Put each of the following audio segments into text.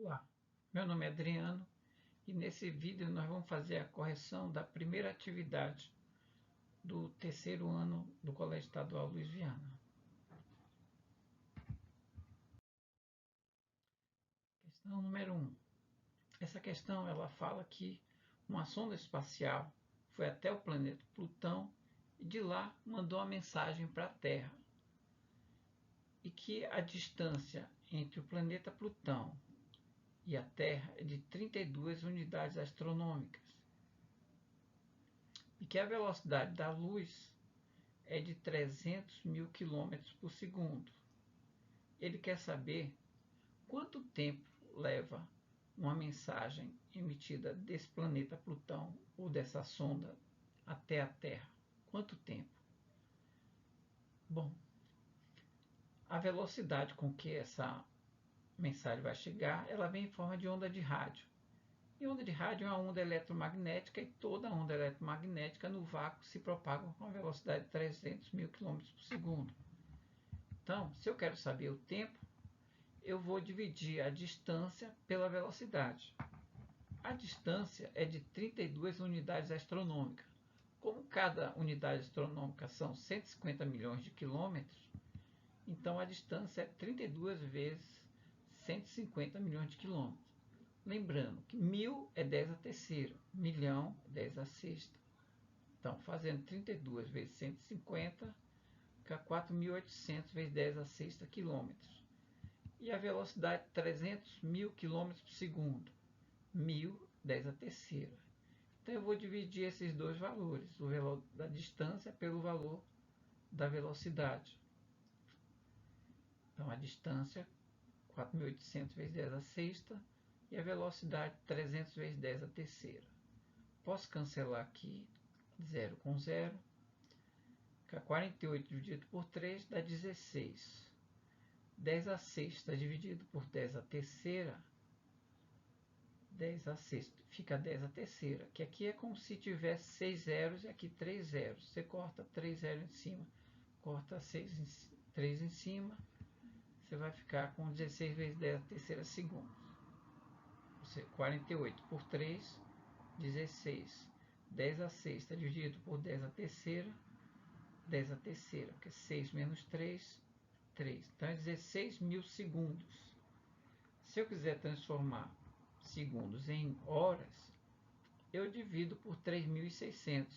Olá, meu nome é Adriano e nesse vídeo nós vamos fazer a correção da primeira atividade do terceiro ano do Colégio Estadual Luiz Viana. Questão número 1. Essa questão ela fala que uma sonda espacial foi até o planeta Plutão e de lá mandou uma mensagem para a Terra. E que a distância entre o planeta Plutão e a Terra é de 32 unidades astronômicas. E que a velocidade da luz é de 300 mil quilômetros por segundo. Ele quer saber quanto tempo leva uma mensagem emitida desse planeta Plutão ou dessa sonda até a Terra. Quanto tempo? Bom, a velocidade com que essa mensagem vai chegar, ela vem em forma de onda de rádio. E onda de rádio é uma onda eletromagnética e toda onda eletromagnética no vácuo se propaga com a velocidade de 300 mil km por segundo. Então, se eu quero saber o tempo, eu vou dividir a distância pela velocidade. A distância é de 32 unidades astronômicas. Como cada unidade astronômica são 150 milhões de quilômetros, então a distância é 32 vezes 150 milhões de quilômetros. Lembrando que 1000 é 10 a terceira, milhão é 10 a sexta. Então, fazendo 32 vezes 150, fica 4.800 vezes 10 a sexta quilômetros. E a velocidade 300 mil quilômetros por segundo, 1000, 10 a terceira. Então, eu vou dividir esses dois valores, o valor da distância pelo valor da velocidade. Então, a distância 4.800 vezes 10 a sexta e a velocidade 300 vezes 10 a terceira. Posso cancelar aqui 0 com 0. Fica 48 dividido por 3 dá 16. 10 a sexta dividido por 10 a terceira, 10 a sexta, fica 10 a terceira, que aqui é como se tivesse 6 zeros e aqui 3 zeros. Você corta 3 zeros em cima, corta 3 em cima, você vai ficar com 16 vezes 10 a terceira segundos. 48 por 3, 16. 10 a sexta dividido por 10 a terceira, 10 a terceira, porque 6 menos 3, 3. Então é 16 mil segundos. Se eu quiser transformar segundos em horas, eu divido por 3.600,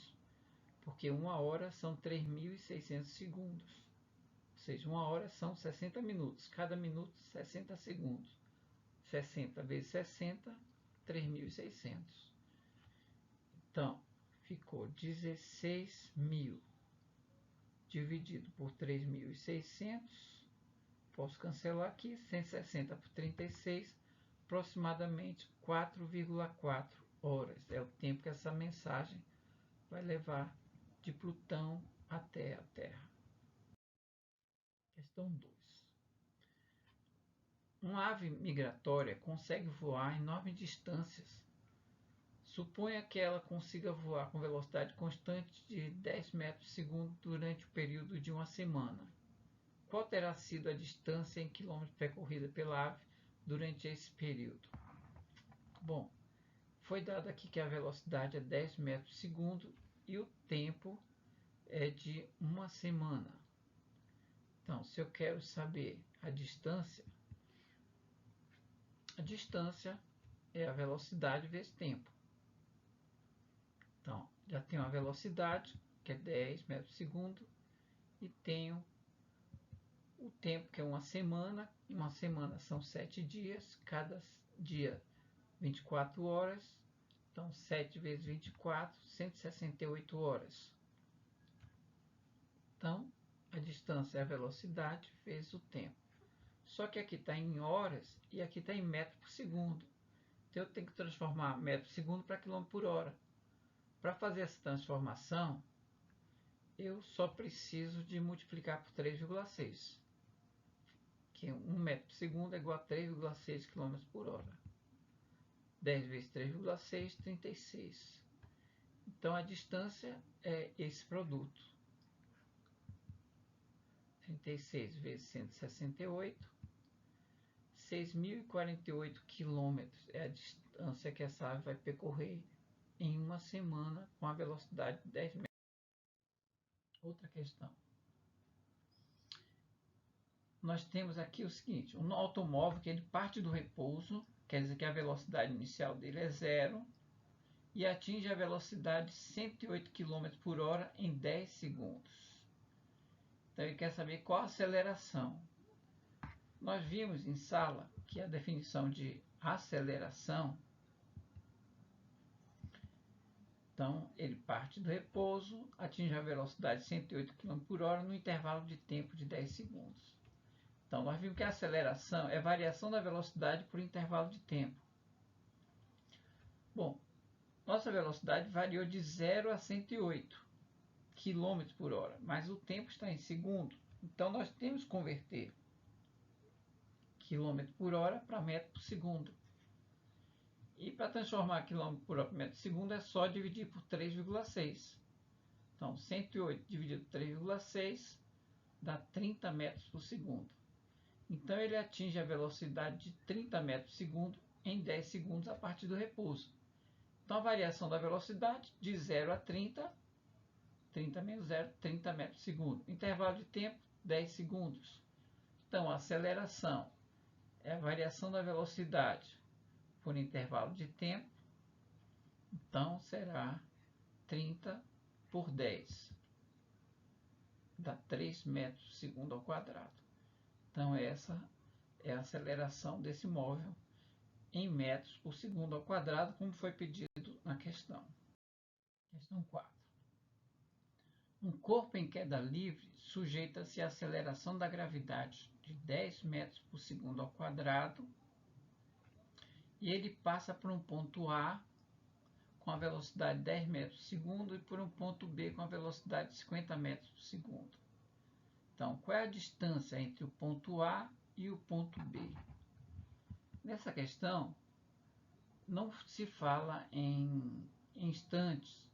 porque uma hora são 3.600 segundos. Ou seja, uma hora são 60 minutos, cada minuto 60 segundos. 60 vezes 60, 3.600. Então, ficou 16.000 dividido por 3.600. Posso cancelar aqui, 160 por 36, aproximadamente 4,4 horas. É o tempo que essa mensagem vai levar de Plutão até a Terra. Questão 2. Uma ave migratória consegue voar enormes distâncias. Suponha que ela consiga voar com velocidade constante de 10 metros por segundo durante o período de uma semana. Qual terá sido a distância em quilômetros percorrida pela ave durante esse período? Bom, foi dado aqui que a velocidade é 10 metros por segundo e o tempo é de uma semana. Então, se eu quero saber a distância é a velocidade vezes tempo. Então, já tenho a velocidade, que é 10 metros por segundo, e tenho o tempo, que é uma semana. Uma semana são 7 dias, cada dia 24 horas. Então, 7 vezes 24, 168 horas. Então, a distância é a velocidade vezes o tempo. Só que aqui está em horas e aqui está em metro por segundo. Então, eu tenho que transformar metro por segundo para quilômetro por hora. Para fazer essa transformação, eu só preciso de multiplicar por 3,6. Que 1 metro por segundo é igual a 3,6 km por hora. 10 vezes 3,6, 36. Então, a distância é esse produto. 36 vezes 168. 6.048 quilômetros é a distância que essa ave vai percorrer em uma semana com a velocidade de 10 metros. Outra questão. Nós temos aqui o seguinte, um automóvel que ele parte do repouso, quer dizer que a velocidade inicial dele é 0, e atinge a velocidade de 108 km por hora em 10 segundos. Então ele quer saber qual a aceleração. Nós vimos em sala que a definição de aceleração, então ele parte do repouso, atinge a velocidade de 108 km por hora no intervalo de tempo de 10 segundos. Então, nós vimos que a aceleração é variação da velocidade por intervalo de tempo. Bom, nossa velocidade variou de 0 a 108 km por hora, mas o tempo está em segundo. Então, nós temos que converter km por hora para metro por segundo. E para transformar km por hora para metro por segundo é só dividir por 3,6. Então, 108 dividido por 3,6 dá 30 metros por segundo. Então, ele atinge a velocidade de 30 metros por segundo em 10 segundos a partir do repouso. Então, a variação da velocidade de 0 a 30, 30 menos 0, 30 metros por segundo. Intervalo de tempo, 10 segundos. Então, a aceleração é a variação da velocidade por intervalo de tempo. Então, será 30 por 10. Dá 3 metros por segundo ao quadrado. Então, essa é a aceleração desse móvel em metros por segundo ao quadrado, como foi pedido na questão. Questão 4. Um corpo em queda livre sujeita-se à aceleração da gravidade de 10 metros por segundo ao quadrado e ele passa por um ponto A com a velocidade de 10 metros por segundo e por um ponto B com a velocidade de 50 metros por segundo. Então, qual é a distância entre o ponto A e o ponto B? Nessa questão, não se fala em instantes,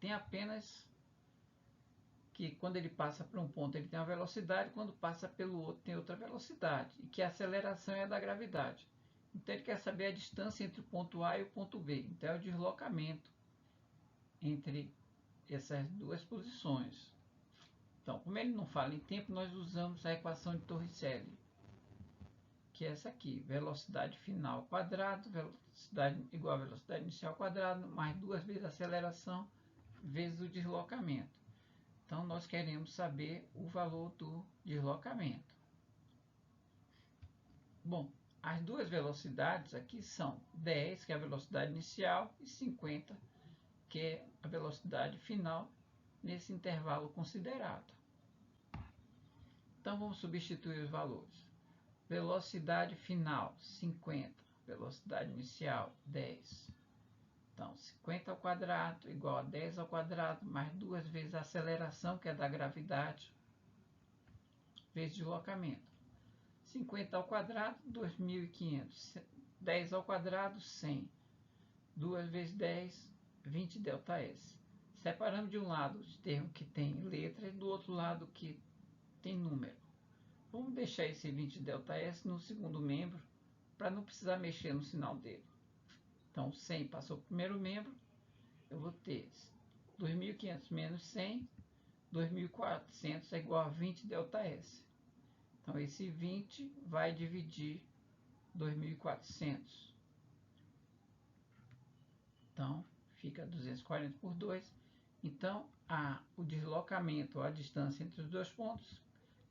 tem apenas que quando ele passa por um ponto ele tem uma velocidade, quando passa pelo outro tem outra velocidade, e que a aceleração é da gravidade. Então ele quer saber a distância entre o ponto A e o ponto B, então é o deslocamento entre essas duas posições. Então, como ele não fala em tempo, nós usamos a equação de Torricelli, que é essa aqui, velocidade final ao quadrado, velocidade igual a velocidade inicial ao quadrado, mais 2 vezes a aceleração, vezes o deslocamento. Então, nós queremos saber o valor do deslocamento. Bom, as duas velocidades aqui são 10, que é a velocidade inicial, e 50, que é a velocidade final, nesse intervalo considerado. Então, vamos substituir os valores. Velocidade final, 50. Velocidade inicial, 10. Então, 50 ao quadrado igual a 10 ao quadrado, mais 2 vezes a aceleração, que é da gravidade, vezes deslocamento. 50 ao quadrado, 2.500. 10 ao quadrado, 100. 2 vezes 10, 20 ΔS. Separamos de um lado os termos que tem letra e do outro lado que tem número. Vamos deixar esse 20 ΔS no segundo membro, para não precisar mexer no sinal dele. Então, 100 passou para o primeiro membro, eu vou ter 2.500 menos 100, 2.400 é igual a 20 ΔS. Então, esse 20 vai dividir 2.400. Então, fica 240 por 2. Então, o deslocamento, a distância entre os dois pontos,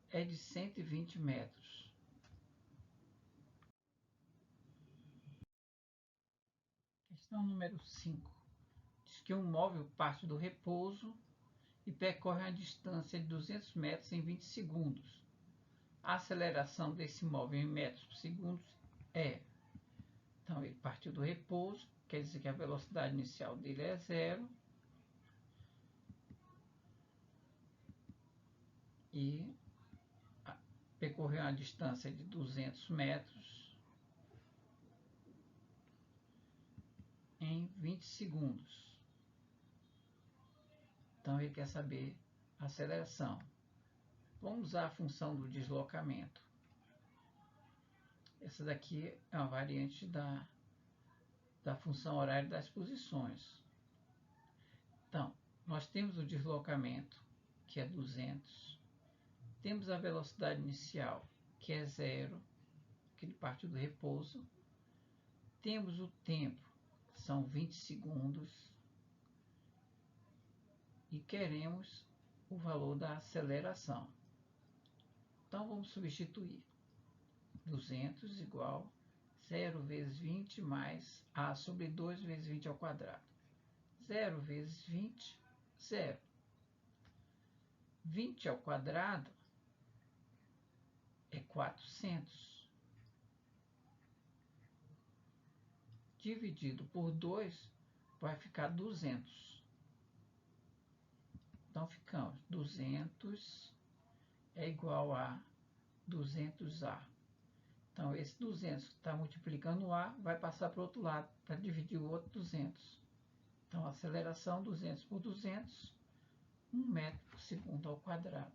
é de 120 metros. Questão número 5. Diz que um móvel parte do repouso e percorre uma distância de 200 metros em 20 segundos. A aceleração desse móvel em metros por segundo é... Então, ele partiu do repouso, quer dizer que a velocidade inicial dele é 0. E percorreu uma distância de 200 metros em 20 segundos. Então, ele quer saber a aceleração. Vamos usar a função do deslocamento. Essa daqui é uma variante da função horária das posições. Então, nós temos o deslocamento, que é 200. Temos a velocidade inicial, que é 0, que ele parte do repouso. Temos o tempo, que são 20 segundos. E queremos o valor da aceleração. Então, vamos substituir. 200 igual 0 vezes 20 mais a sobre 2 vezes 20 ao quadrado. 0 vezes 20, 0. 20 ao quadrado é 400. Dividido por 2 vai ficar 200. Então, ficamos 200 é igual a 200A. Então, esse 200 que está multiplicando o A vai passar para o outro lado, para dividir o outro 200. Então, a aceleração 200 por 200, 1 metro por segundo ao quadrado.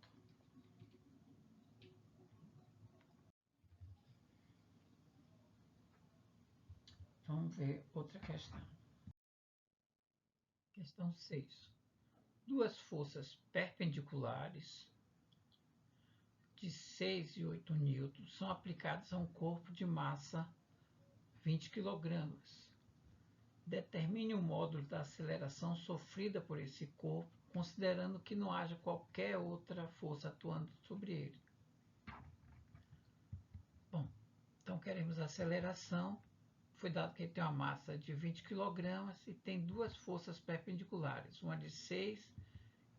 Vamos ver outra questão. Questão 6. Duas forças perpendiculares de 6 e 8 newtons são aplicadas a um corpo de massa 20 kg. Determine o módulo da aceleração sofrida por esse corpo, considerando que não haja qualquer outra força atuando sobre ele. Bom, então queremos a aceleração. Foi dado que ele tem uma massa de 20 kg e tem duas forças perpendiculares, uma de 6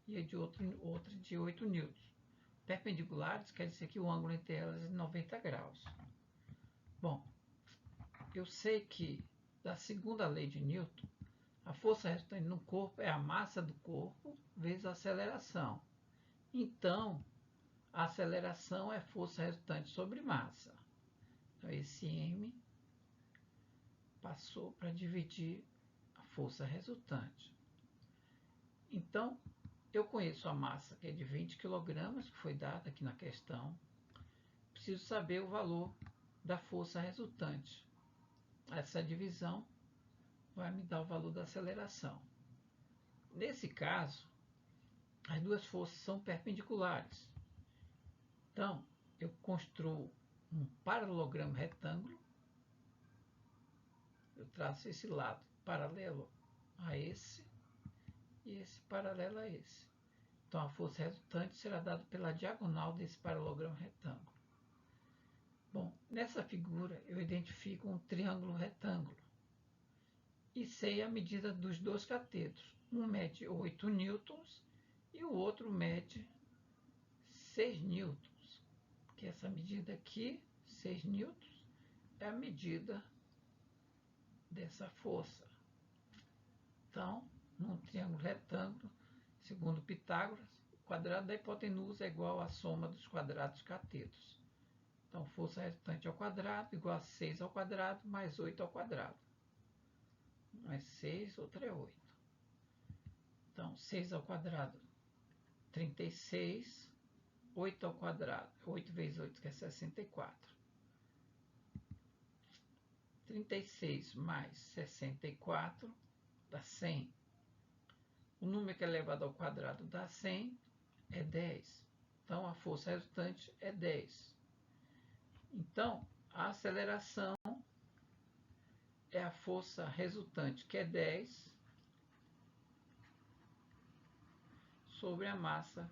e a de outra de 8 newtons. Perpendiculares quer dizer que o ângulo entre elas é 90 graus. Bom, eu sei que da segunda lei de Newton, a força resultante no corpo é a massa do corpo vezes a aceleração. Então, a aceleração é força resultante sobre massa. Então, esse M passou para dividir a força resultante. Então, eu conheço a massa, que é de 20 kg, que foi dada aqui na questão. Preciso saber o valor da força resultante. Essa divisão vai me dar o valor da aceleração. Nesse caso, as duas forças são perpendiculares. Então, eu construo um paralelogramo retângulo. Eu traço esse lado paralelo a esse e esse paralelo a esse. Então, a força resultante será dada pela diagonal desse paralelogramo retângulo. Bom, nessa figura eu identifico um triângulo retângulo e sei a medida dos dois catetos. Um mede 8 newtons e o outro mede 6 newtons. Que essa medida aqui, 6 newtons, é a medida dessa força. Então, num triângulo retângulo, segundo Pitágoras, o quadrado da hipotenusa é igual à soma dos quadrados catetos. Então, força resultante ao quadrado igual a 6 ao quadrado mais 8 ao quadrado. Um é 6, outro é 8. Então, 6 ao quadrado, 36. 8 ao quadrado, 8 vezes 8, que é 64. 36 mais 64 dá 100. O número que é elevado ao quadrado dá 100, é 10. Então, a força resultante é 10. Então, a aceleração é a força resultante, que é 10, sobre a massa,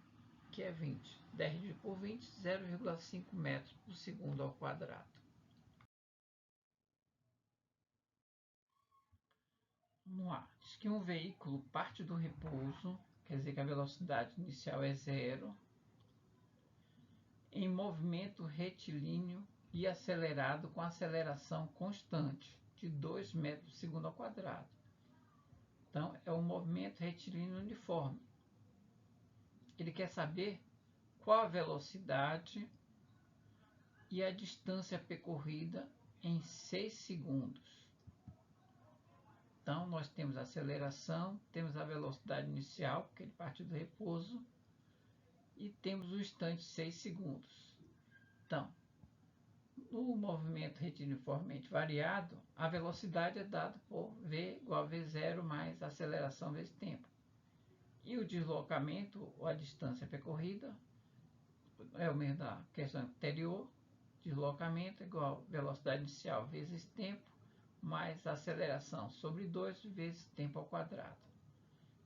que é 20. 10 dividido por 20, 0,5 metros por segundo ao quadrado. Vamos lá. Diz que um veículo parte do repouso, quer dizer que a velocidade inicial é 0, em movimento retilíneo e acelerado com aceleração constante, de 2 metros por segundo ao quadrado. Então, é um movimento retilíneo uniforme. Ele quer saber qual a velocidade e a distância percorrida em 6 segundos. Então, nós temos a aceleração, temos a velocidade inicial, porque ele parte do repouso, e temos o instante 6 segundos. Então, no movimento retiniformemente variado, a velocidade é dada por v igual a v0 mais a aceleração vezes tempo. E o deslocamento, ou a distância percorrida, é o mesmo da questão anterior. Deslocamento igual a velocidade inicial vezes tempo, mais aceleração sobre 2 vezes tempo ao quadrado.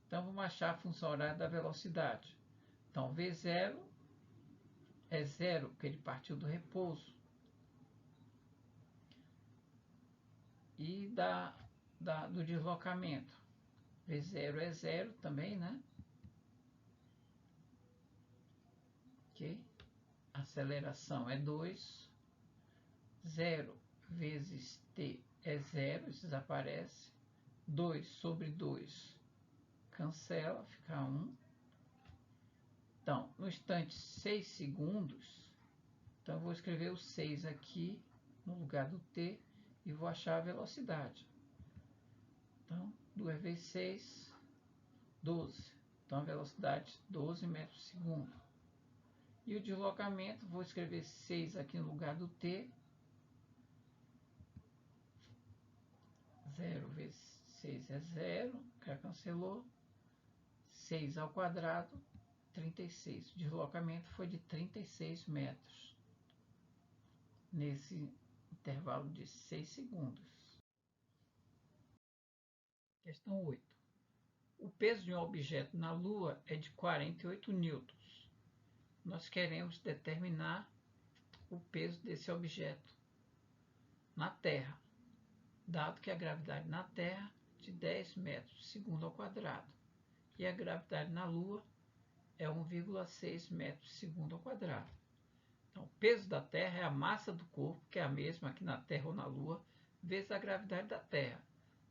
Então, vamos achar a função horária da velocidade. Então, V0 é 0, porque ele partiu do repouso. E do deslocamento. V0 é 0 também, né? Ok? Aceleração é 2. 0 vezes t é 0, isso desaparece. 2 sobre 2 cancela, fica 1. Então, no instante 6 segundos, então eu vou escrever o 6 aqui no lugar do t e vou achar a velocidade. Então, 2 vezes 6, 12. Então, a velocidade 12 metros por segundo. E o deslocamento, vou escrever 6 aqui no lugar do t. 0 vezes 6 é 0, já cancelou. 6 ao quadrado, 36. O deslocamento foi de 36 metros. Nesse intervalo de 6 segundos. Questão 8. O peso de um objeto na Lua é de 48 newtons. Nós queremos determinar o peso desse objeto na Terra, dado que a gravidade na Terra é de 10 metros por segundo ao quadrado e a gravidade na Lua é 1,6 metros por segundo ao quadrado. Então, o peso da Terra é a massa do corpo, que é a mesma aqui na Terra ou na Lua, vezes a gravidade da Terra.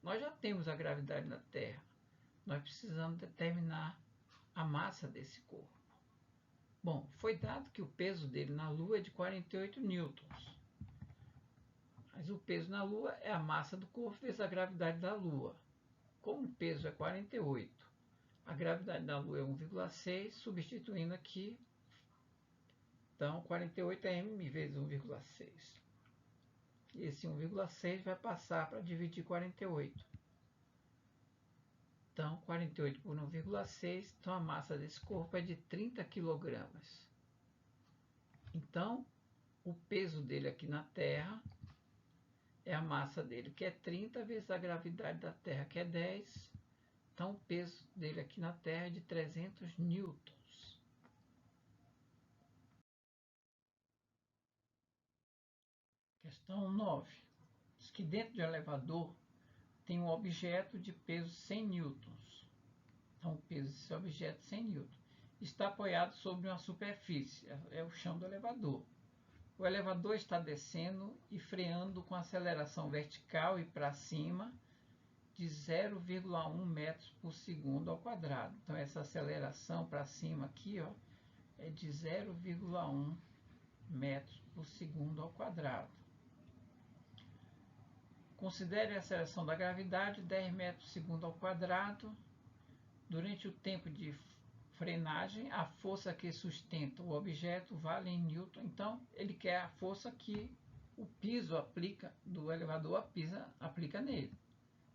Nós já temos a gravidade na Terra. Nós precisamos determinar a massa desse corpo. Bom, foi dado que o peso dele na Lua é de 48 newtons. Mas o peso na Lua é a massa do corpo vezes a gravidade da Lua. Como o peso é 48, a gravidade da Lua é 1,6, substituindo aqui, então 48 é m vezes 1,6. E esse 1,6 vai passar para dividir 48. Então, 48 por 1,6, então a massa desse corpo é de 30 kg. Então, o peso dele aqui na Terra é a massa dele, que é 30, vezes a gravidade da Terra, que é 10. Então, o peso dele aqui na Terra é de 300 newtons. Questão 9. Diz que dentro de um elevador tem um objeto de peso 100 newtons. Então, o peso desse objeto é 100 newtons. Está apoiado sobre uma superfície, é o chão do elevador. O elevador está descendo e freando com aceleração vertical e para cima de 0,1 metros por segundo ao quadrado. Então, essa aceleração para cima aqui, ó, é de 0,1 metros por segundo ao quadrado. Considere a aceleração da gravidade, 10 metros por segundo ao quadrado. Durante o tempo de frenagem, a força que sustenta o objeto vale em Newton. Então, ele quer a força que o piso aplica, do elevador aplica nele.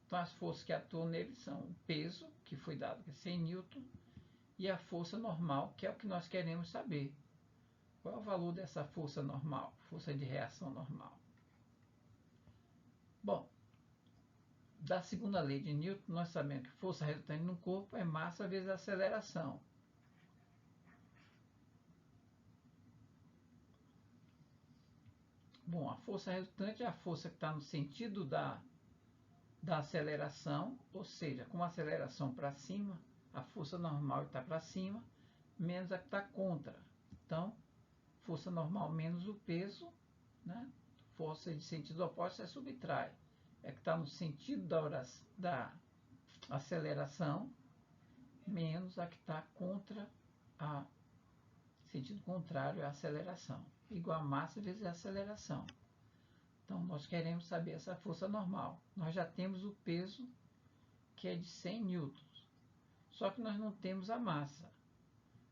Então, as forças que atuam nele são o peso, que foi dado que é 100 Newton, e a força normal, que é o que nós queremos saber. Qual é o valor dessa força normal, força de reação normal? Bom, da segunda lei de Newton, nós sabemos que força resultante no corpo é massa vezes aceleração. Bom, a força resultante é a força que está no sentido da aceleração, ou seja, com a aceleração para cima, a força normal está para cima, menos a que está contra. Então, força normal menos o peso, né? Força de sentido oposto é subtrai. É que está no sentido da aceleração, menos a que está contra a sentido contrário à aceleração. Igual a massa vezes a aceleração. Então, nós queremos saber essa força normal. Nós já temos o peso, que é de 100 newtons. Só que nós não temos a massa.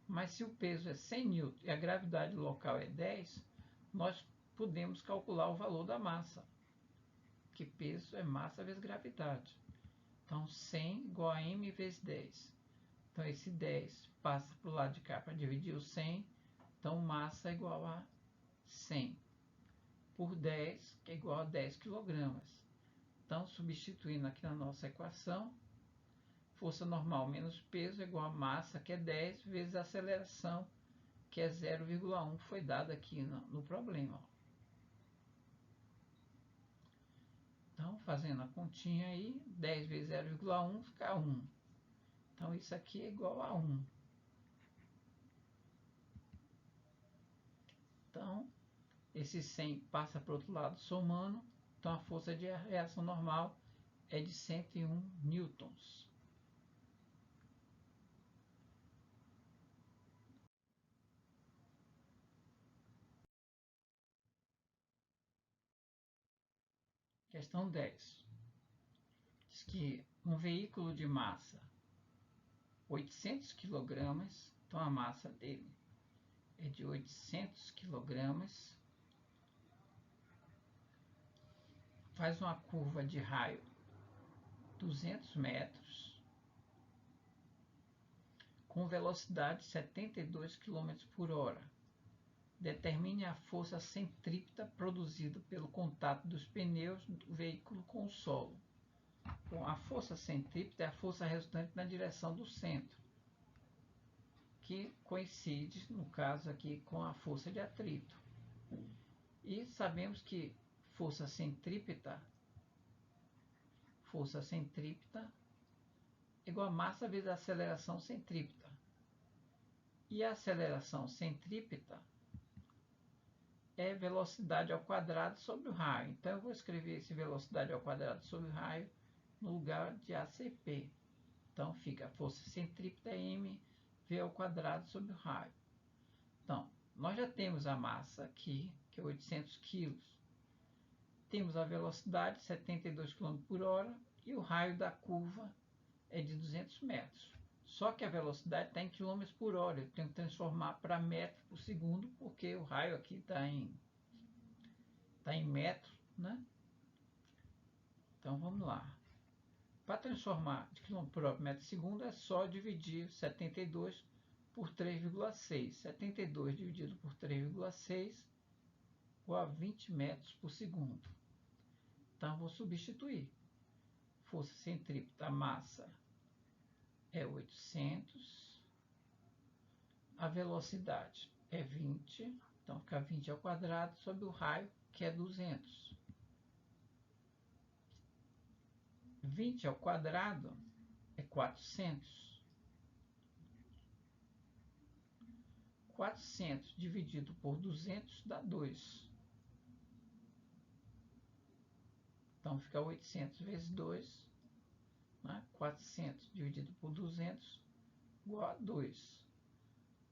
Mas se o peso é 100 newtons e a gravidade local é 10, nós podemos calcular o valor da massa, que peso é massa vezes gravidade. Então, 100 igual a m vezes 10. Então, esse 10 passa para o lado de cá para dividir o 100. Então, massa é igual a 100 por 10, que é igual a 10 kg. Então, substituindo aqui na nossa equação, força normal menos peso é igual a massa, que é 10, vezes a aceleração, que é 0,1, que foi dada aqui no problema. Então, fazendo a continha aí, 10 vezes 0,1 fica 1. Então, isso aqui é igual a 1. Então, esse 100 passa para o outro lado somando. Então, a força de reação normal é de 101 newtons. Questão 10. Diz que um veículo de massa 800 kg, então a massa dele é de 800 kg, faz uma curva de raio 200 metros, com velocidade 72 km por hora. Determine a força centrípeta produzida pelo contato dos pneus do veículo com o solo. Bom, a força centrípeta é a força resultante na direção do centro, que coincide, no caso aqui, com a força de atrito. E sabemos que força centrípeta é igual a massa vezes a aceleração centrípeta. E a aceleração centrípeta é velocidade ao quadrado sobre o raio. Então, eu vou escrever esse velocidade ao quadrado sobre o raio no lugar de ACP. Então, fica a força centrípeta mv ao quadrado sobre o raio. Então, nós já temos a massa aqui, que é 800 kg. Temos a velocidade, 72 km por hora, e o raio da curva é de 200 metros. Só que a velocidade está em km por hora. Eu tenho que transformar para metro por segundo, porque o raio aqui está em metro, né? Então, vamos lá. Para transformar de km por hora para metro por segundo, é só dividir 72 por 3,6. 72 dividido por 3,6 igual a 20 metros por segundo. Então, vou substituir. Força centrípeta, a massa é 800. A velocidade é 20. Então, fica 20 ao quadrado sobre o raio, que é 200. 20 ao quadrado é 400. 400 dividido por 200 dá 2. Então, fica 800 vezes 2. Né? 400 dividido por 200 igual a 2.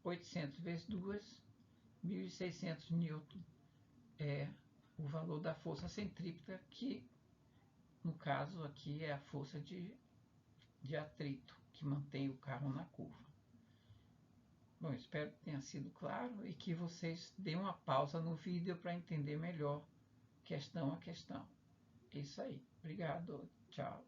800 vezes 2, 1.600 newton é o valor da força centrípeta, que no caso aqui é a força de atrito, que mantém o carro na curva. Bom, espero que tenha sido claro e que vocês deem uma pausa no vídeo para entender melhor questão a questão. É isso aí. Obrigado. Tchau.